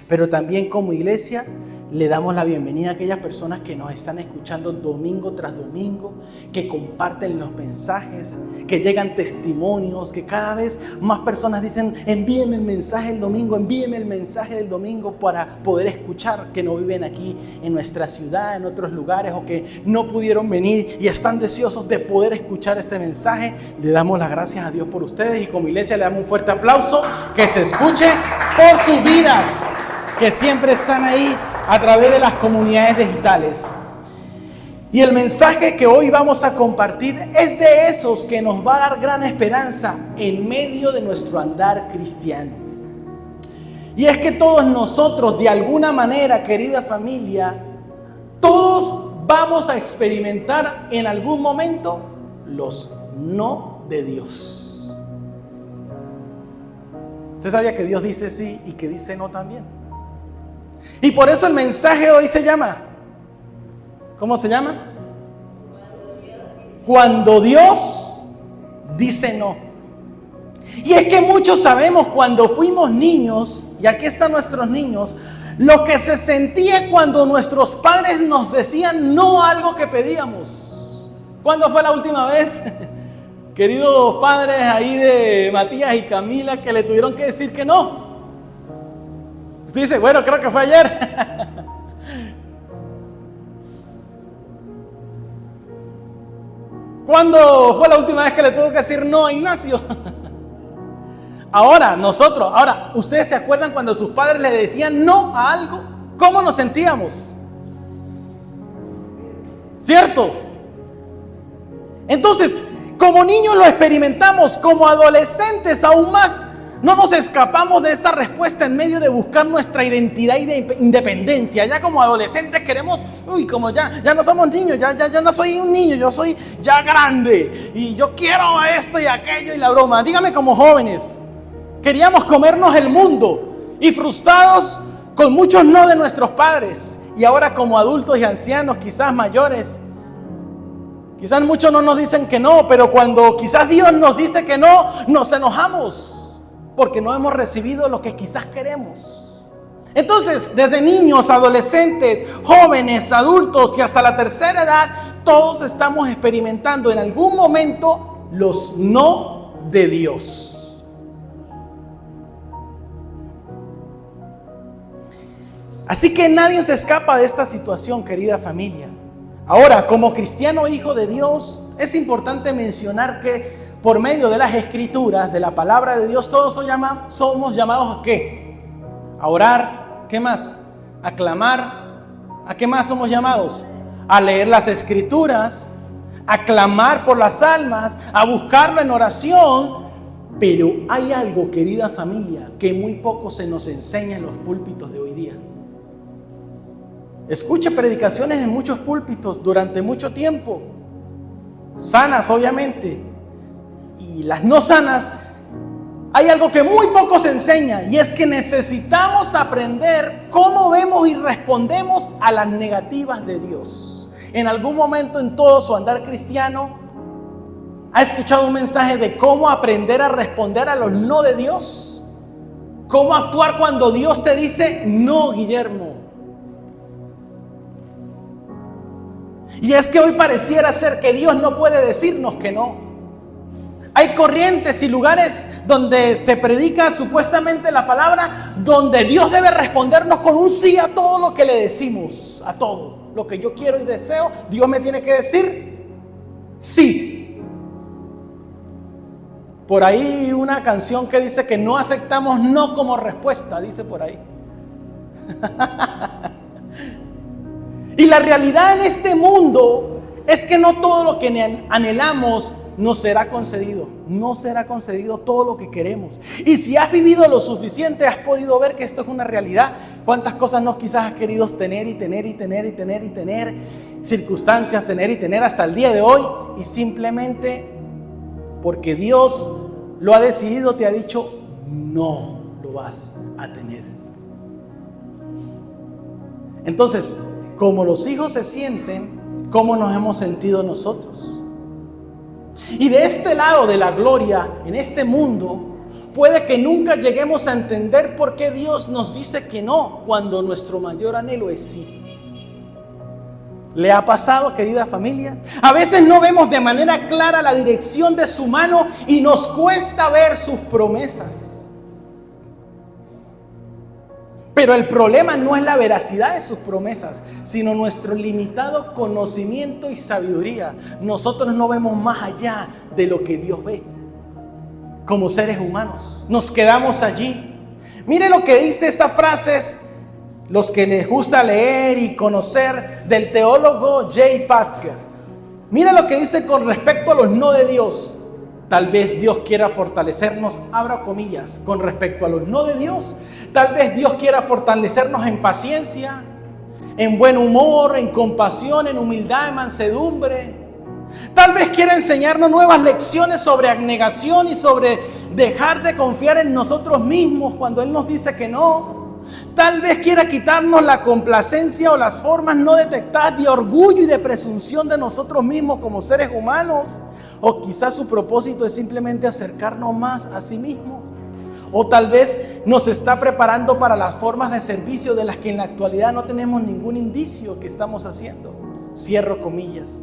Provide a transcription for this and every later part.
Pero también como iglesia le damos la bienvenida a aquellas personas que nos están escuchando domingo tras domingo, que comparten los mensajes, que llegan testimonios, que cada vez más personas dicen: envíenme el mensaje del domingo, envíenme el mensaje del domingo, para poder escuchar, que no viven aquí en nuestra ciudad, en otros lugares, o que no pudieron venir y están deseosos de poder escuchar este mensaje. Le damos las gracias a Dios por ustedes, y como iglesia le damos un fuerte aplauso, que se escuche por sus vidas, que siempre están ahí a través de las comunidades digitales. Y el mensaje que hoy vamos a compartir es de esos que nos va a dar gran esperanza en medio de nuestro andar cristiano. Y es que todos nosotros, de alguna manera, querida familia, todos vamos a experimentar en algún momento los no de Dios. ¿Usted sabía que Dios dice sí y que dice no también? Y por eso el mensaje hoy se llama, ¿cómo se llama? Cuando Dios dice no. Y es que muchos sabemos cuando fuimos niños, y aquí están nuestros niños, lo que se sentía cuando nuestros padres nos decían no a algo que pedíamos. ¿Cuándo fue la última vez, queridos padres ahí de Matías y Camila, que le tuvieron que decir que no? Usted dice: bueno, creo que fue ayer. ¿Cuándo fue la última vez que le tuvo que decir no a Ignacio? Ahora, ¿ustedes se acuerdan cuando sus padres le decían no a algo? ¿Cómo nos sentíamos? ¿Cierto? Entonces, como niños lo experimentamos, como adolescentes aún más. No nos escapamos de esta respuesta en medio de buscar nuestra identidad y de independencia. Ya como adolescentes queremos, como ya no somos niños, ya no soy un niño, yo soy ya grande. Y yo quiero esto y aquello y la broma. Dígame, como jóvenes, queríamos comernos el mundo y frustrados con muchos no de nuestros padres. Y ahora como adultos y ancianos, quizás mayores, quizás muchos no nos dicen que no, pero cuando quizás Dios nos dice que no, nos enojamos. Porque no hemos recibido lo que quizás queremos. Entonces, desde niños, adolescentes, jóvenes, adultos y hasta la tercera edad, todos estamos experimentando en algún momento los no de Dios. Así que nadie se escapa de esta situación, querida familia. Ahora, como cristiano hijo de Dios, es importante mencionar que por medio de las escrituras, de la palabra de Dios, todos somos llamados ¿a qué? A orar. ¿Qué más? A clamar. ¿A qué más somos llamados? A leer las escrituras, a clamar por las almas, a buscarlo en oración. Pero hay algo, querida familia, que muy poco se nos enseña en los púlpitos de hoy día. Escuche predicaciones en muchos púlpitos durante mucho tiempo, sanas obviamente, y las no sanas. Hay algo que muy poco se enseña, y es que necesitamos aprender cómo vemos y respondemos a las negativas de Dios. En algún momento en todo su andar cristiano, ¿ha escuchado un mensaje de cómo aprender a responder a los no de Dios? ¿Cómo actuar cuando Dios te dice no, Guillermo? Y es que hoy pareciera ser que Dios no puede decirnos que no. Hay corrientes y lugares donde se predica supuestamente la palabra, donde Dios debe respondernos con un sí a todo lo que le decimos, a todo. Lo que yo quiero y deseo, Dios me tiene que decir sí. Por ahí una canción que dice que no aceptamos no como respuesta, dice por ahí. Y la realidad en este mundo es que no todo lo que anhelamos nos será concedido. No será concedido todo lo que queremos. Y si has vivido lo suficiente, has podido ver que esto es una realidad. ¿Cuántas cosas no quizás has querido tener y tener y tener y tener y tener? Circunstancias, tener y tener hasta el día de hoy. Y simplemente porque Dios lo ha decidido, te ha dicho, no lo vas a tener. Entonces, como los hijos se sienten, ¿cómo nos hemos sentido nosotros? Y de este lado de la gloria, en este mundo, Puede que nunca lleguemos a entender por qué Dios nos dice que no, cuando nuestro mayor anhelo es sí. ¿Le ha pasado, querida familia? A veces no vemos de manera clara la dirección de su mano y nos cuesta ver sus promesas. Pero el problema no es la veracidad de sus promesas, sino nuestro limitado conocimiento y sabiduría. Nosotros no vemos más allá de lo que Dios ve. Como seres humanos, nos quedamos allí. Mire lo que dice estas frases, los que les gusta leer y conocer, del teólogo J. Packer. Mira lo que dice con respecto a los no de Dios. Tal vez Dios quiera fortalecernos, abra comillas, con respecto a los no de Dios. Tal vez Dios quiera fortalecernos en paciencia, en buen humor, en compasión, en humildad, en mansedumbre. Tal vez quiera enseñarnos nuevas lecciones sobre abnegación y sobre dejar de confiar en nosotros mismos cuando Él nos dice que no. Tal vez quiera quitarnos la complacencia o las formas no detectadas de orgullo y de presunción de nosotros mismos como seres humanos. O quizás su propósito es simplemente acercarnos más a sí mismo. O tal vez nos está preparando para las formas de servicio de las que en la actualidad no tenemos ningún indicio que estamos haciendo. Cierro comillas.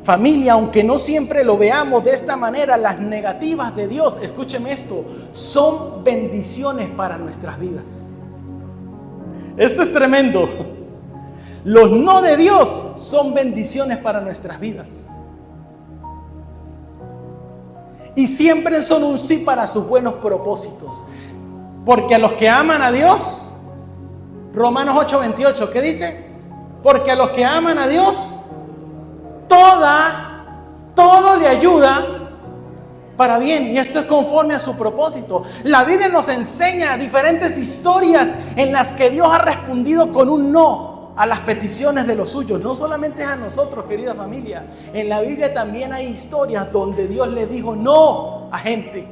Familia, aunque no siempre lo veamos de esta manera, las negativas de Dios, escúcheme esto, son bendiciones para nuestras vidas. Esto es tremendo. Los no de Dios son bendiciones para nuestras vidas. Y siempre son un sí para sus buenos propósitos. Porque a los que aman a Dios, Romanos 8:28, ¿qué dice? Porque a los que aman a Dios, todo le ayuda para bien, y esto es conforme a su propósito. La Biblia nos enseña diferentes historias en las que Dios ha respondido con un no a las peticiones de los suyos. No solamente es a nosotros, querida familia. En la Biblia también hay historias donde Dios le dijo no a gente.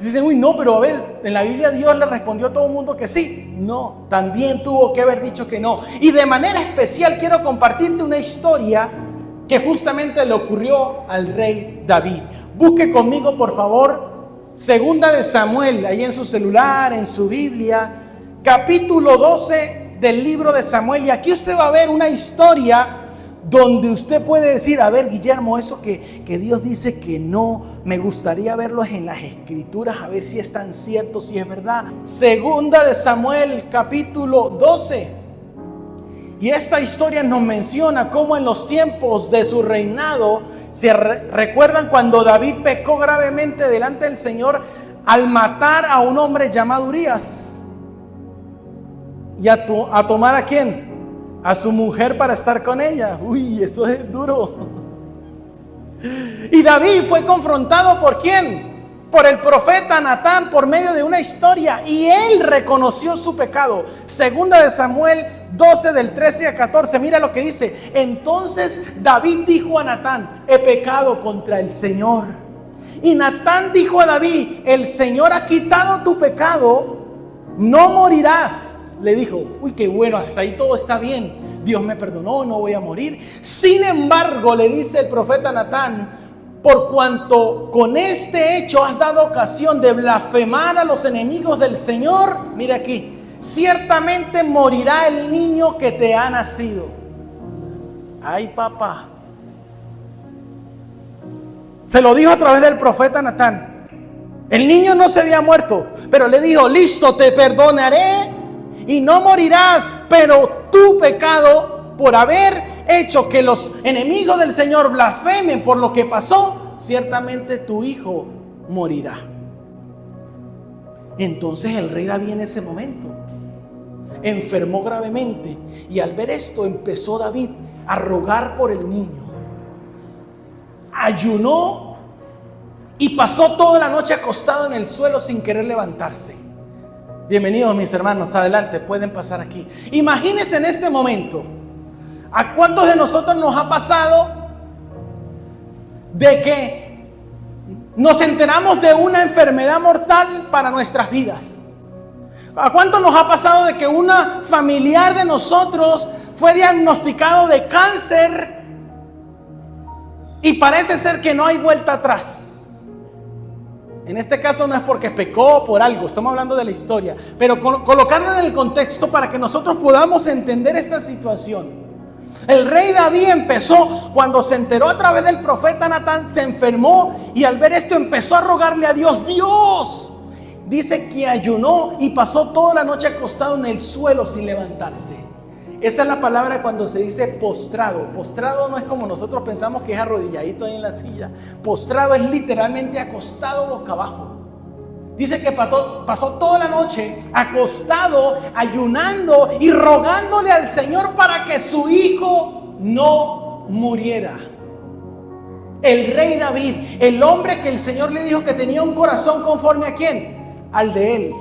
Dicen, uy, no, pero a ver, en la Biblia Dios le respondió a todo el mundo que sí. No, también tuvo que haber dicho que no. Y de manera especial quiero compartirte una historia que justamente le ocurrió al rey David. Busque conmigo, por favor, Segunda de Samuel, ahí en su celular, en su Biblia, capítulo 12 del libro de Samuel. Y aquí usted va a ver una historia donde usted puede decir, a ver, Guillermo, eso que Dios dice que no, me gustaría verlo en las Escrituras, a ver si es tan cierto, si es verdad. Segunda de Samuel, capítulo 12. Y esta historia nos menciona cómo en los tiempos de su reinado, se recuerdan cuando David pecó gravemente delante del Señor al matar a un hombre llamado Urías. Y a tomar ¿a quién? A su mujer para estar con ella. Uy, eso es duro. Y David fue confrontado ¿por quién? Por el profeta Natán, por medio de una historia, y él reconoció su pecado. Segunda de Samuel 12 del 13 al 14, mira lo que dice. Entonces David dijo a Natán, he pecado contra el Señor. Y Natán dijo a David, el Señor ha quitado tu pecado, no morirás. Le dijo, uy, qué bueno, hasta ahí todo está bien, Dios me perdonó, no voy a morir. Sin embargo, le dice el profeta Natán, por cuanto con este hecho has dado ocasión de blasfemar a los enemigos del Señor, mira aquí, ciertamente morirá el niño que te ha nacido. Ay, papá. Se lo dijo a través del profeta Natán. El niño no se había muerto, pero le dijo, listo, te perdonaré y no morirás, pero tu pecado por haber hecho que los enemigos del Señor blasfemen por lo que pasó, ciertamente tu hijo morirá. Entonces el rey David en ese momento enfermó gravemente, y al ver esto empezó David a rogar por el niño. Ayunó y pasó toda la noche acostado en el suelo sin querer levantarse. Bienvenidos mis hermanos, adelante, pueden pasar aquí. Imagínense en este momento, ¿a cuántos de nosotros nos ha pasado de que nos enteramos de una enfermedad mortal para nuestras vidas? ¿A cuántos nos ha pasado de que una familiar de nosotros fue diagnosticado de cáncer y parece ser que no hay vuelta atrás? En este caso no es porque pecó por algo, estamos hablando de la historia, pero colocarlo en el contexto para que nosotros podamos entender esta situación. El rey David empezó, cuando se enteró a través del profeta Natán, se enfermó y al ver esto empezó a rogarle a Dios. Dios, dice que ayunó y pasó toda la noche acostado en el suelo sin levantarse. Esa es la palabra cuando se dice postrado. Postrado no es como nosotros pensamos que es arrodilladito ahí en la silla. Postrado es literalmente acostado boca abajo. Dice que pasó toda la noche acostado, ayunando y rogándole al Señor para que su hijo no muriera. El rey David, el hombre que el Señor le dijo que tenía un corazón conforme ¿a quién? Al de él.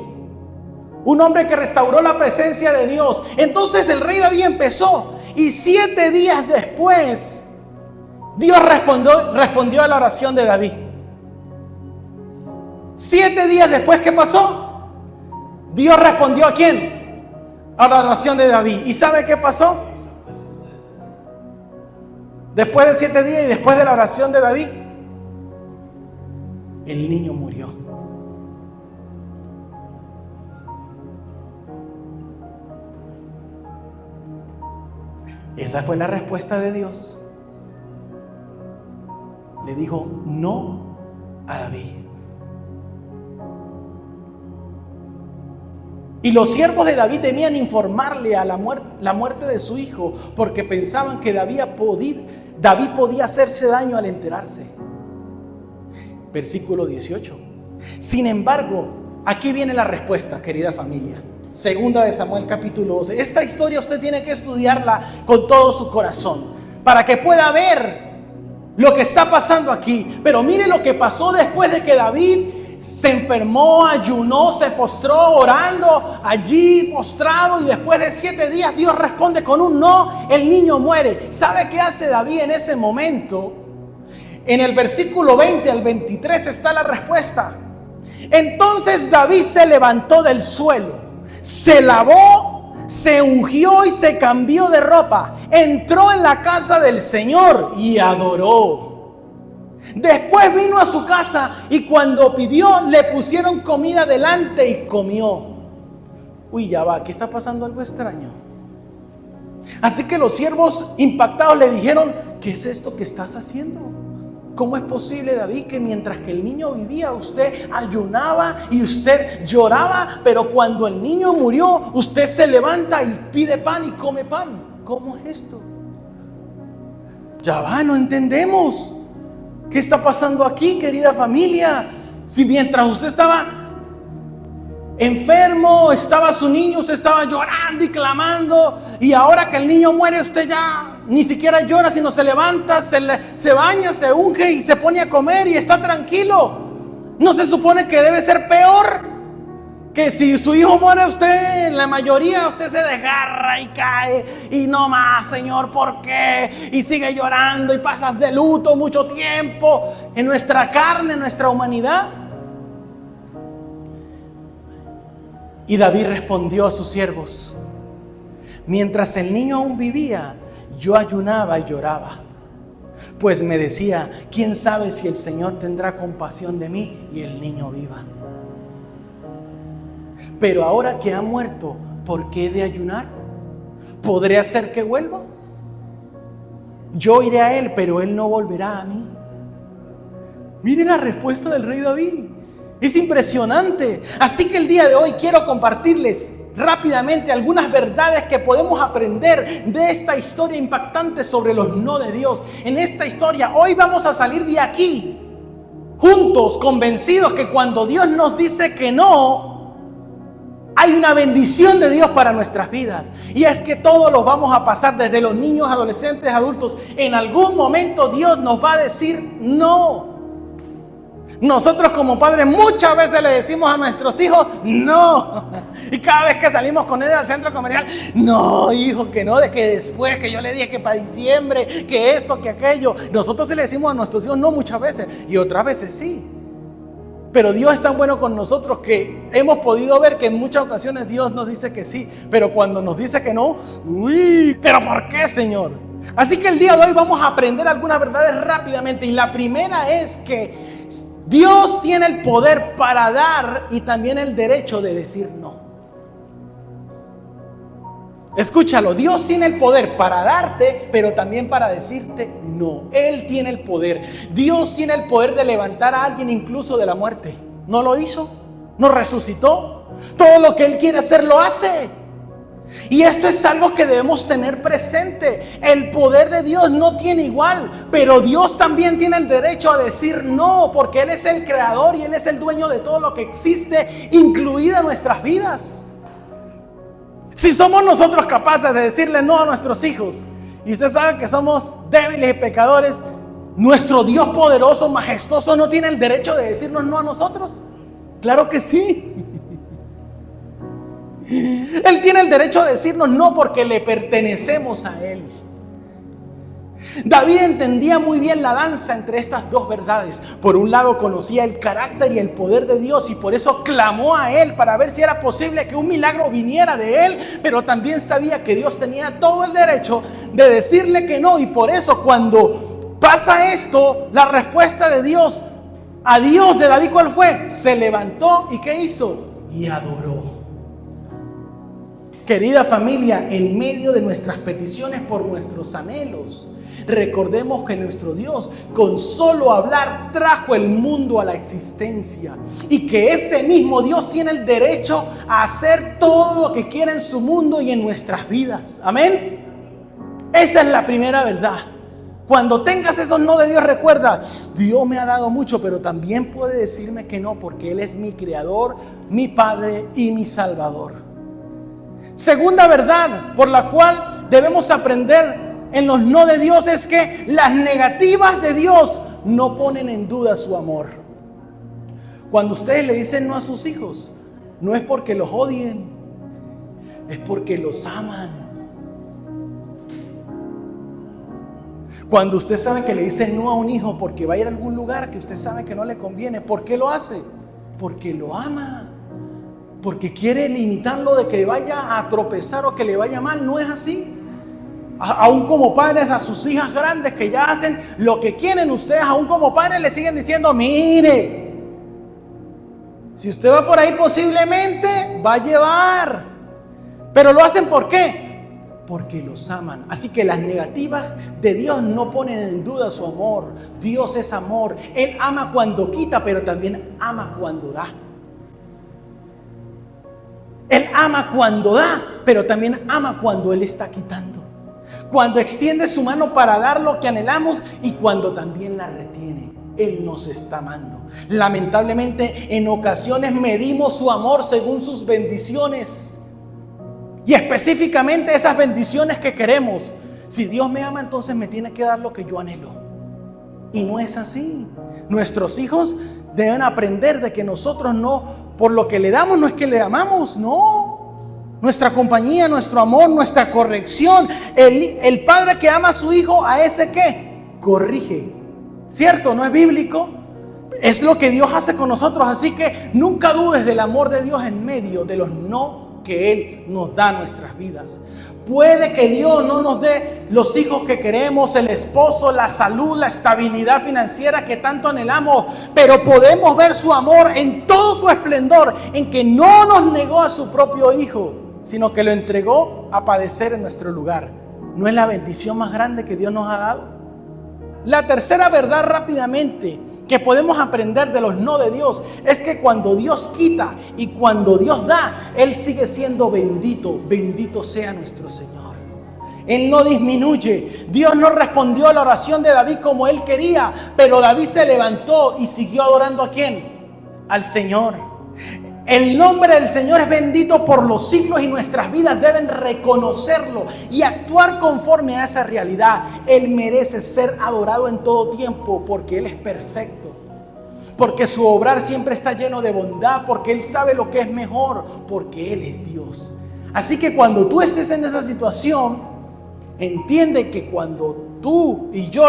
Un hombre que restauró la presencia de Dios. Entonces el rey David empezó y 7 días después Dios respondió a la oración de David. 7 días después, ¿qué pasó? Dios respondió ¿a quién? A la oración de David. ¿Y sabe qué pasó? Después de 7 días y después de la oración de David, el niño murió. Esa fue la respuesta de Dios. Le dijo no a David. Y los siervos de David temían informarle a la muerte de su hijo, porque pensaban que David podía hacerse daño al enterarse. Versículo 18. Sin embargo, aquí viene la respuesta, querida familia. Segunda de Samuel capítulo 12. Esta historia usted tiene que estudiarla con todo su corazón para que pueda ver lo que está pasando aquí. Pero mire lo que pasó después de que David se enfermó, ayunó, se postró orando allí postrado, y después de 7 días Dios responde con un no. El niño muere. ¿Sabe qué hace David en ese momento? En el versículo 20 al 23 está la respuesta. Entonces David se levantó del suelo, se lavó, se ungió y se cambió de ropa. Entró en la casa del Señor y adoró. Después vino a su casa y cuando pidió le pusieron comida delante y comió. Uy, ya va, aquí está pasando algo extraño. Así que los siervos impactados le dijeron: ¿qué es esto que estás haciendo? ¿Cómo es posible, David, que mientras que el niño vivía usted ayunaba y usted lloraba, pero cuando el niño murió usted se levanta y pide pan y come pan? ¿Cómo es esto? Ya va, no entendemos. ¿Qué está pasando aquí, querida familia? Si mientras usted estaba enfermo, estaba su niño, usted estaba llorando y clamando, y ahora que el niño muere usted ya ni siquiera llora, sino se levanta, se baña, se unge y se pone a comer y está tranquilo. ¿No se supone que debe ser peor? Que si su hijo muere, usted, en la mayoría, usted se desgarra y cae y no más, Señor, ¿por qué? Y sigue llorando y pasas de luto mucho tiempo en nuestra carne, en nuestra humanidad. Y David respondió a sus siervos: mientras el niño aún vivía, yo ayunaba y lloraba, pues me decía: ¿quién sabe si el Señor tendrá compasión de mí y el niño viva? Pero ahora que ha muerto, ¿por qué he de ayunar? ¿Podré hacer que vuelva? Yo iré a él, pero él no volverá a mí. Mire la respuesta del rey David. Es impresionante. Así que el día de hoy quiero compartirles rápidamente algunas verdades que podemos aprender de esta historia impactante sobre los no de Dios. En esta historia, hoy vamos a salir de aquí juntos, convencidos que cuando Dios nos dice que no, hay una bendición de Dios para nuestras vidas. Y es que todos los vamos a pasar, desde los niños, adolescentes, adultos. En algún momento Dios nos va a decir no. Nosotros como padres muchas veces le decimos a nuestros hijos no. Y cada vez que salimos con él al centro comercial: no, hijo, que no, de que después, que yo le dije que para diciembre, que esto, que aquello. Nosotros sí le decimos a nuestros hijos no muchas veces, y otras veces sí. Pero Dios es tan bueno con nosotros que hemos podido ver que en muchas ocasiones Dios nos dice que sí, pero cuando nos dice que no, uy, ¿pero por qué, Señor? Así que el día de hoy vamos a aprender algunas verdades rápidamente. Y la primera es que Dios tiene el poder para dar y también el derecho de decir no. Escúchalo, Dios tiene el poder para darte, pero también para decirte no. Él tiene el poder. Dios tiene el poder de levantar a alguien incluso de la muerte. ¿No lo hizo? ¿No resucitó? Todo lo que Él quiere hacer lo hace. Y esto es algo que debemos tener presente. El poder de Dios no tiene igual, pero Dios también tiene el derecho a decir no, porque Él es el creador y Él es el dueño de todo lo que existe, incluidas nuestras vidas. Si somos nosotros capaces de decirle no a nuestros hijos, y usted sabe que somos débiles y pecadores, nuestro Dios poderoso, majestuoso, ¿no tiene el derecho de decirnos no a nosotros? Claro que sí. Él tiene el derecho de decirnos no porque le pertenecemos a Él. David entendía muy bien la danza entre estas dos verdades. Por un lado conocía el carácter y el poder de Dios y por eso clamó a Él para ver si era posible que un milagro viniera de Él, pero también sabía que Dios tenía todo el derecho de decirle que no, y por eso cuando pasa esto, la respuesta de Dios a Dios de David, ¿cuál fue? Se levantó y ¿qué hizo? Y adoró. Querida familia, en medio de nuestras peticiones por nuestros anhelos, recordemos que nuestro Dios con solo hablar trajo el mundo a la existencia y que ese mismo Dios tiene el derecho a hacer todo lo que quiera en su mundo y en nuestras vidas. Amén. Esa es la primera verdad. Cuando tengas esos no de Dios, recuerda, Dios me ha dado mucho, pero también puede decirme que no, porque Él es mi creador, mi Padre y mi Salvador. Segunda verdad por la cual debemos aprender en los no de Dios es que las negativas de Dios no ponen en duda su amor. Cuando ustedes le dicen no a sus hijos, no es porque los odien, es porque los aman. Cuando usted sabe que le dice no a un hijo porque va a ir a algún lugar que usted sabe que no le conviene, ¿por qué lo hace? Porque lo ama. Porque quiere limitarlo de que vaya a tropezar o que le vaya mal. No es así. Aún como padres a sus hijas grandes que ya hacen lo que quieren, ustedes aún como padres le siguen diciendo, mire, si usted va por ahí posiblemente va a llevar. Pero lo hacen ¿por qué? Porque los aman. Así que las negativas de Dios no ponen en duda su amor. Dios es amor. Él ama cuando quita, pero también ama cuando da. Él ama cuando da, pero también ama cuando Él está quitando. Cuando extiende su mano para dar lo que anhelamos y cuando también la retiene. Él nos está amando. Lamentablemente, en ocasiones medimos su amor según sus bendiciones. Y específicamente esas bendiciones que queremos. Si Dios me ama, entonces me tiene que dar lo que yo anhelo. Y no es así. Nuestros hijos deben aprender de que nosotros no... Por lo que le damos no es que le amamos, no. Nuestra compañía, nuestro amor, nuestra corrección. El padre que ama a su hijo, ¿a ese qué? Corrige. ¿Cierto? ¿No es bíblico? Es lo que Dios hace con nosotros. Así que nunca dudes del amor de Dios en medio de los no que Él nos da a nuestras vidas. Puede que Dios no nos dé los hijos que queremos, el esposo, la salud, la estabilidad financiera que tanto anhelamos, pero podemos ver su amor en todo su esplendor, en que no nos negó a su propio hijo, sino que lo entregó a padecer en nuestro lugar. ¿No es la bendición más grande que Dios nos ha dado? La tercera verdad rápidamente que podemos aprender de los no de Dios es que cuando Dios quita y cuando Dios da, Él sigue siendo bendito. Bendito sea nuestro Señor. Él no disminuye. Dios no respondió a la oración de David como Él quería, pero David se levantó y siguió adorando ¿a quién? Al Señor. El nombre del Señor es bendito por los siglos y nuestras vidas deben reconocerlo y actuar conforme a esa realidad. Él merece ser adorado en todo tiempo porque Él es perfecto, porque su obrar siempre está lleno de bondad, porque Él sabe lo que es mejor, porque Él es Dios. Así que cuando tú estés en esa situación, entiende que cuando tú y yo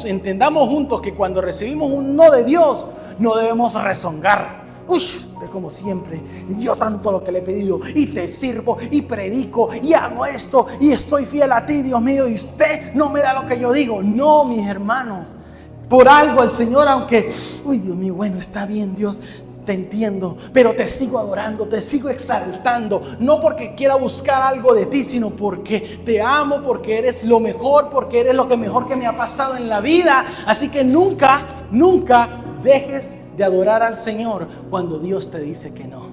entendamos juntos que cuando recibimos un no de Dios, no debemos rezongar. Uy, usted como siempre, yo tanto lo que le he pedido y te sirvo y predico y hago esto y estoy fiel a ti, Dios mío, y usted no me da lo que yo digo. No, mis hermanos, Por algo al Señor, aunque, uy, Dios mío, bueno, está bien, Dios, te entiendo, pero te sigo adorando, te sigo exaltando, no porque quiera buscar algo de ti, sino porque te amo, porque eres lo mejor, porque eres lo que mejor que me ha pasado en la vida. Así que nunca, nunca dejes de adorar al Señor cuando Dios te dice que no.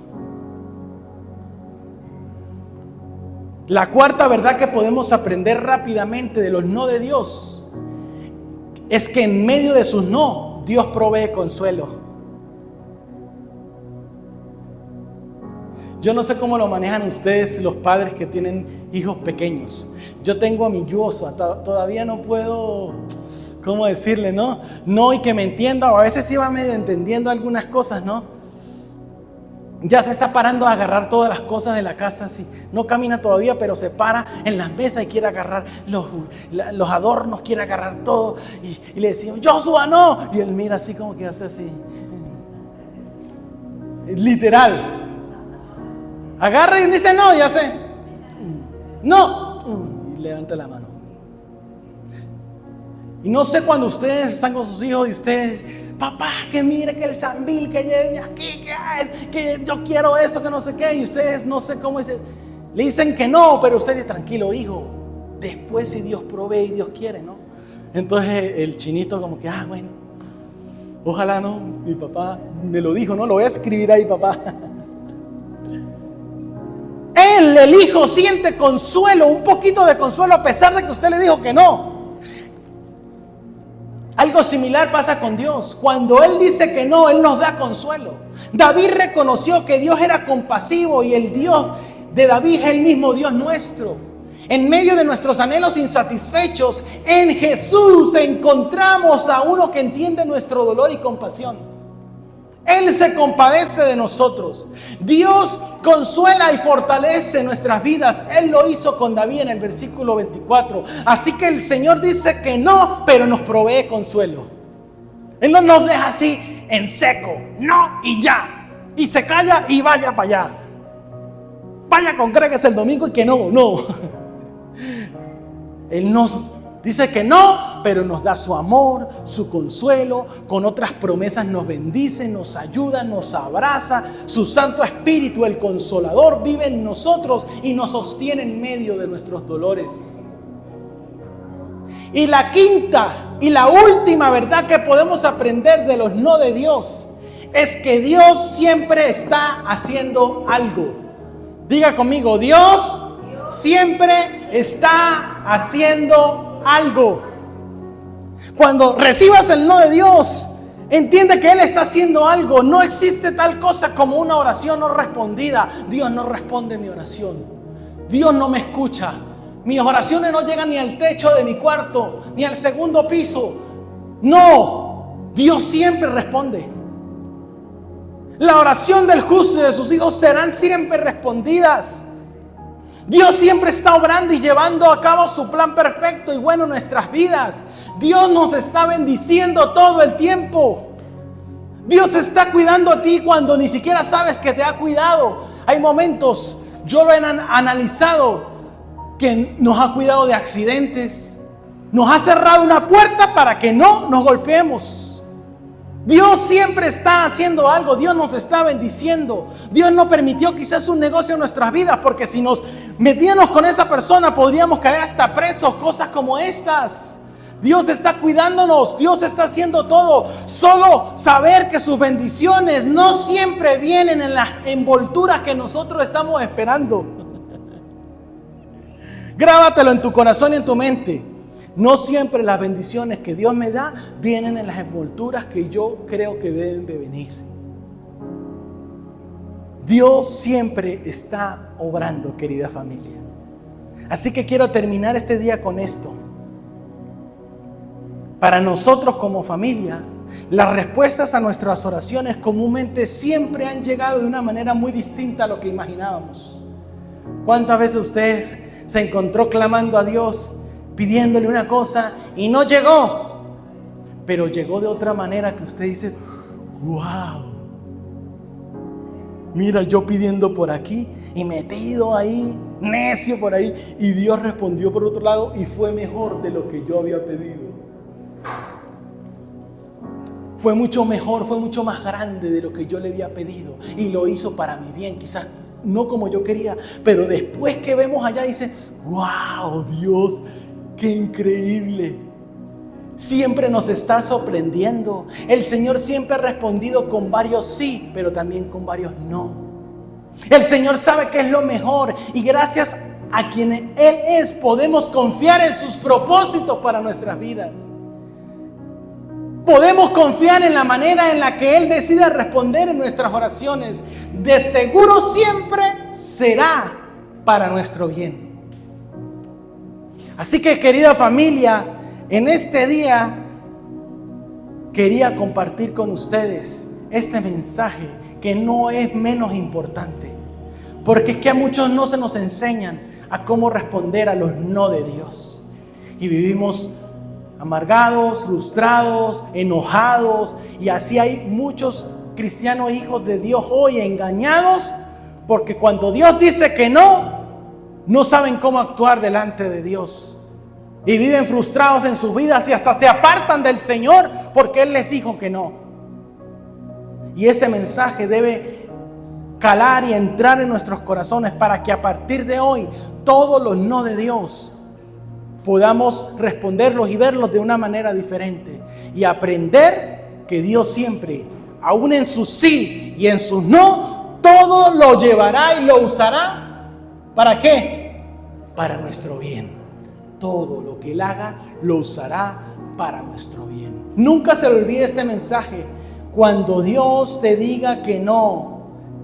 La cuarta verdad que podemos aprender rápidamente de los no de Dios es que en medio de sus no, Dios provee consuelo. Yo no sé cómo lo manejan ustedes, los padres que tienen hijos pequeños. Yo tengo a mi Yosa, todavía no puedo, ¿cómo decirle, no? No, y que me entienda, o a veces sí va medio entendiendo algunas cosas, ¿no? Ya se está parando a agarrar todas las cosas de la casa, sí. No camina todavía, pero se para en las mesas y quiere agarrar los adornos, quiere agarrar todo. Y le decimos, Joshua, no. Y él mira así como que hace así. Literal. Agarra y dice, no, ya sé. No. Y levanta la mano. Y no sé cuando ustedes están con sus hijos y ustedes, papá, que mire que el sambil que lleve aquí, que yo quiero esto, que no sé qué. Y ustedes no sé cómo dicen, le dicen que no, pero ustedes, tranquilo, hijo. Después si Dios provee y Dios quiere, ¿no? Entonces el chinito como que, bueno, ojalá no, mi papá me lo dijo, no, lo voy a escribir ahí, papá. Él, el hijo, siente consuelo, un poquito de consuelo a pesar de que usted le dijo que no. Algo similar pasa con Dios. Cuando Él dice que no, Él nos da consuelo. David reconoció que Dios era compasivo y el Dios de David es el mismo Dios nuestro. En medio de nuestros anhelos insatisfechos, en Jesús encontramos a uno que entiende nuestro dolor y compasión. Él se compadece de nosotros. Dios consuela y fortalece nuestras vidas. Él lo hizo con David en el versículo 24. Así que el Señor dice que no, pero nos provee consuelo. Él no nos deja así en seco. No y ya. Y se calla y vaya para allá. Vaya, congréguese el domingo y que no. Él nos dice que no, pero nos da su amor, su consuelo, con otras promesas nos bendice, nos ayuda, nos abraza. Su Santo Espíritu, el Consolador, vive en nosotros y nos sostiene en medio de nuestros dolores. Y la quinta y la última verdad que podemos aprender de los no de Dios es que Dios siempre está haciendo algo. Diga conmigo, Dios siempre está haciendo algo. Cuando recibas el no de Dios, entiende que Él está haciendo algo. No existe tal cosa como una oración no respondida. Dios no responde mi oración. Dios no me escucha. Mis oraciones no llegan ni al techo de mi cuarto, ni al segundo piso. No, Dios siempre responde. La oración del justo y de sus hijos serán siempre respondidas. Dios siempre está obrando y llevando a cabo su plan perfecto y bueno en nuestras vidas. Dios nos está bendiciendo todo el tiempo. Dios está cuidando a ti cuando ni siquiera sabes que te ha cuidado. Hay momentos, yo lo he analizado, que nos ha cuidado de accidentes. Nos ha cerrado una puerta para que no nos golpeemos. Dios siempre está haciendo algo. Dios nos está bendiciendo. Dios no permitió quizás un negocio en nuestras vidas, porque si nos metíamos con esa persona podríamos caer hasta presos, cosas como estas. Dios está cuidándonos, Dios está haciendo todo. Solo saber que sus bendiciones no siempre vienen en las envolturas que nosotros estamos esperando. Grábatelo en tu corazón y en tu mente. No siempre las bendiciones que Dios me da vienen en las envolturas que yo creo que deben de venir. Dios siempre está obrando, querida familia. Así que quiero terminar este día con esto. Para nosotros como familia, las respuestas a nuestras oraciones comúnmente siempre han llegado de una manera muy distinta a lo que imaginábamos. ¿Cuántas veces usted se encontró clamando a Dios, pidiéndole una cosa y no llegó? Pero llegó de otra manera que usted dice, wow, mira, yo pidiendo por aquí y metido ahí, necio por ahí, y Dios respondió por otro lado y fue mejor de lo que yo había pedido. fue mucho mejor, fue mucho más grande de lo que yo le había pedido y lo hizo para mi bien, quizás no como yo quería, pero después que vemos allá dice, wow, Dios, qué increíble. Siempre nos está sorprendiendo. El Señor siempre ha respondido con varios sí, pero también con varios no. El Señor sabe que es lo mejor y gracias a quien Él es podemos confiar en sus propósitos para nuestras vidas. Podemos confiar en la manera en la que Él decida responder en nuestras oraciones. De seguro siempre será para nuestro bien. Así que, querida familia, en este día quería compartir con ustedes este mensaje que no es menos importante. Porque es que a muchos no se nos enseñan a cómo responder a los no de Dios. Y vivimos amargados, frustrados, enojados, y así hay muchos cristianos hijos de Dios hoy engañados, porque cuando Dios dice que no saben cómo actuar delante de Dios y viven frustrados en sus vidas y hasta se apartan del Señor porque Él les dijo que no. Y este mensaje debe calar y entrar en nuestros corazones para que a partir de hoy todos los no de Dios podamos responderlos y verlos de una manera diferente y aprender que Dios siempre, aún en sus sí y en sus no, todo lo llevará y lo usará. ¿Para qué? Para nuestro bien. Todo lo que Él haga lo usará para nuestro bien. Nunca se le olvide este mensaje. Cuando Dios te diga que no,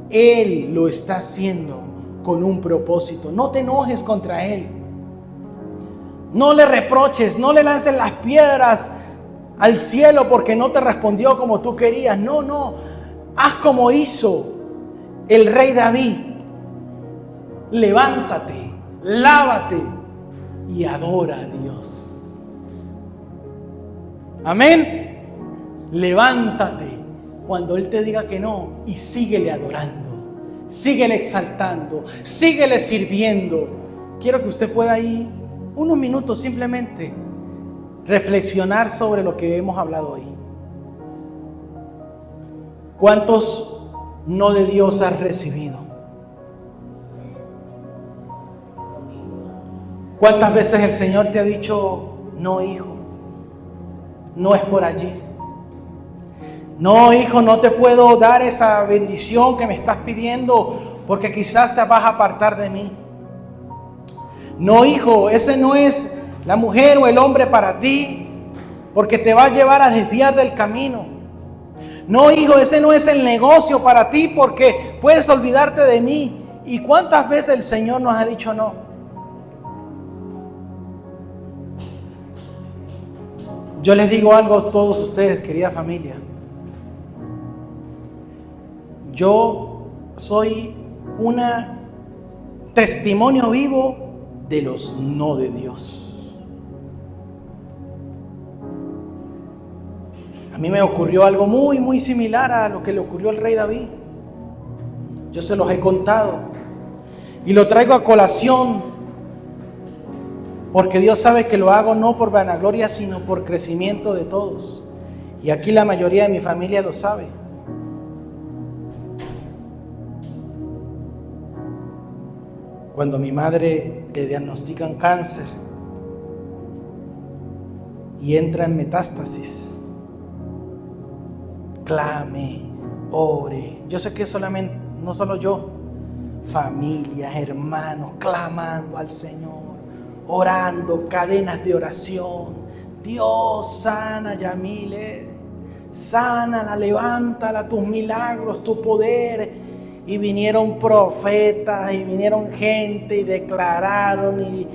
Él lo está haciendo con un propósito. No te enojes contra Él. No le reproches, no le lances las piedras al cielo porque no te respondió como tú querías. No. Haz como hizo el rey David. Levántate, lávate y adora a Dios. Amén. Levántate cuando Él te diga que no y síguele adorando, síguele exaltando, síguele sirviendo. Quiero que usted pueda ir unos minutos simplemente reflexionar sobre lo que hemos hablado hoy. ¿Cuántos no de Dios has recibido? ¿Cuántas veces el Señor te ha dicho, no, hijo, no es por allí? No, hijo, no te puedo dar esa bendición que me estás pidiendo porque quizás te vas a apartar de mí. No, hijo, ese no es la mujer o el hombre para ti, porque te va a llevar a desviar del camino. No, hijo, ese no es el negocio para ti, porque puedes olvidarte de mí. ¿Y cuántas veces el Señor nos ha dicho no? Yo les digo algo a todos ustedes, querida familia. Yo soy un testimonio vivo de los no de Dios. A mí me ocurrió algo muy similar a lo que le ocurrió al rey David. Yo se los he contado y lo traigo a colación porque Dios sabe que lo hago no por vanagloria sino por crecimiento de todos, y aquí la mayoría de mi familia lo sabe. Cuando a mi madre le diagnostican cáncer y entra en metástasis, clame, ore. Yo sé que solamente, no solo yo, familias, hermanos, clamando al Señor, orando, cadenas de oración. Dios, sana a Yamile, sánala, levántala, tus milagros, tu poder. Y vinieron profetas y vinieron gente y declararon y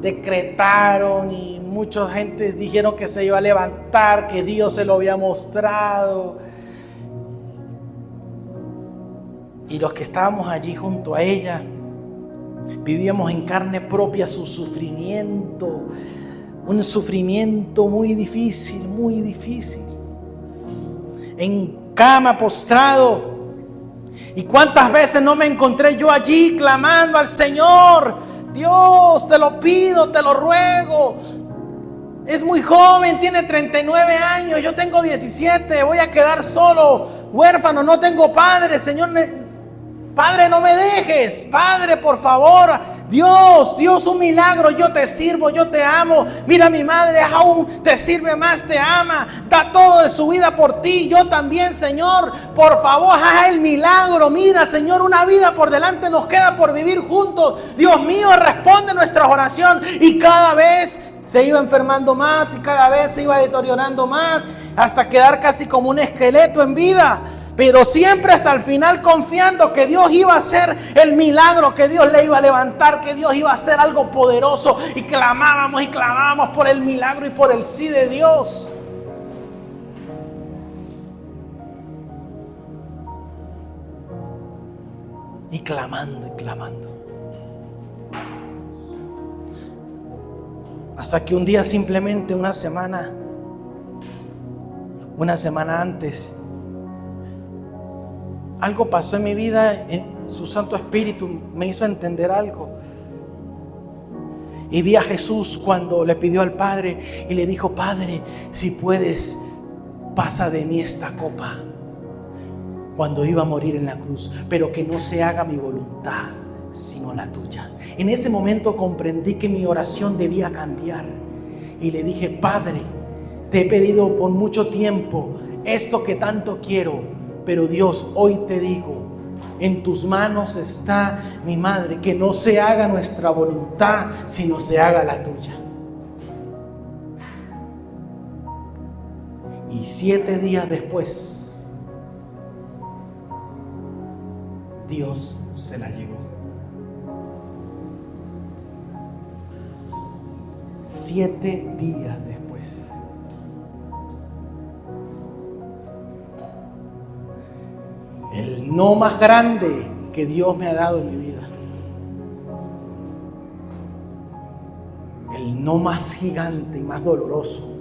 decretaron, y mucha gente dijeron que se iba a levantar, que Dios se lo había mostrado. Y los que estábamos allí junto a ella vivíamos en carne propia su sufrimiento, un sufrimiento muy difícil, en cama, postrado. ¿Y cuántas veces no me encontré yo allí clamando al Señor? Dios, te lo pido, te lo ruego, Es muy joven, tiene 39 años, yo tengo 17, voy a quedar solo, huérfano, no tengo padre, Señor. Padre, no me dejes. Padre, por favor. Dios, un milagro. Yo te sirvo, yo te amo. Mira, mi madre aún te sirve más, te ama. Da todo de su vida por ti. Yo también, Señor. Por favor, haz el milagro. Mira, Señor, una vida por delante nos queda por vivir juntos. Dios mío, responde nuestra oración. Y cada vez se iba enfermando más y cada vez se iba deteriorando más hasta quedar casi como un esqueleto en vida. Pero siempre hasta el final confiando que Dios iba a hacer el milagro, que Dios le iba a levantar, que Dios iba a hacer algo poderoso. Y clamábamos por el milagro y por el sí de Dios. Y clamando. Hasta que un día, simplemente una semana antes, algo pasó en mi vida, su Santo Espíritu me hizo entender algo. Y vi a Jesús cuando le pidió al Padre y le dijo: Padre, si puedes, pasa de mí esta copa. Cuando iba a morir en la cruz, pero que no se haga mi voluntad, sino la tuya. En ese momento comprendí que mi oración debía cambiar. Y le dije: Padre, te he pedido por mucho tiempo esto que tanto quiero. Pero Dios, hoy te digo, en tus manos está mi madre, que no se haga nuestra voluntad, sino se haga la tuya. Y 7 días después, Dios se la llevó. 7 días después. El no más grande que Dios me ha dado en mi vida. El no más gigante y más doloroso.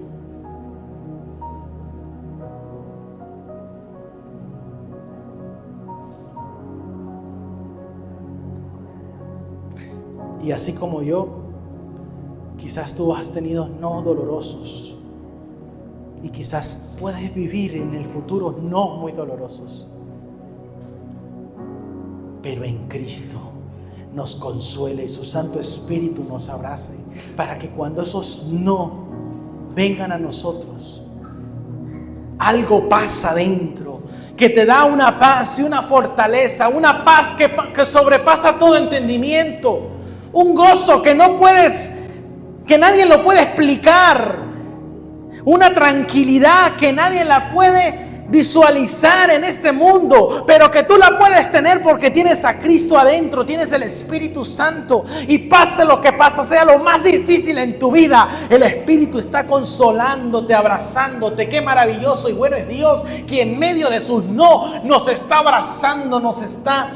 Y así como yo, quizás tú has tenido no dolorosos. Y quizás puedes vivir en el futuro no muy dolorosos. Pero en Cristo nos consuele y su Santo Espíritu nos abrace, para que cuando esos no vengan a nosotros, algo pasa dentro que te da una paz y una fortaleza, una paz que sobrepasa todo entendimiento, un gozo que nadie lo puede explicar, una tranquilidad que nadie la puede visualizar en este mundo, pero que tú la puedes tener porque tienes a Cristo adentro, tienes el Espíritu Santo. Y pase lo que pasa, sea lo más difícil en tu vida, el Espíritu está consolándote, abrazándote. Qué maravilloso y bueno es Dios, que en medio de sus no nos está abrazando, nos está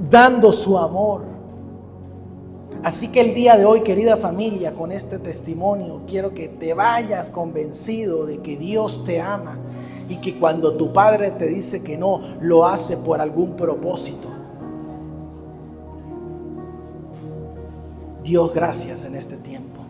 dando su amor. Así que el día de hoy, querida familia, con este testimonio quiero que te vayas convencido de que Dios te ama y que cuando tu padre te dice que no, lo hace por algún propósito. Dios, gracias en este tiempo.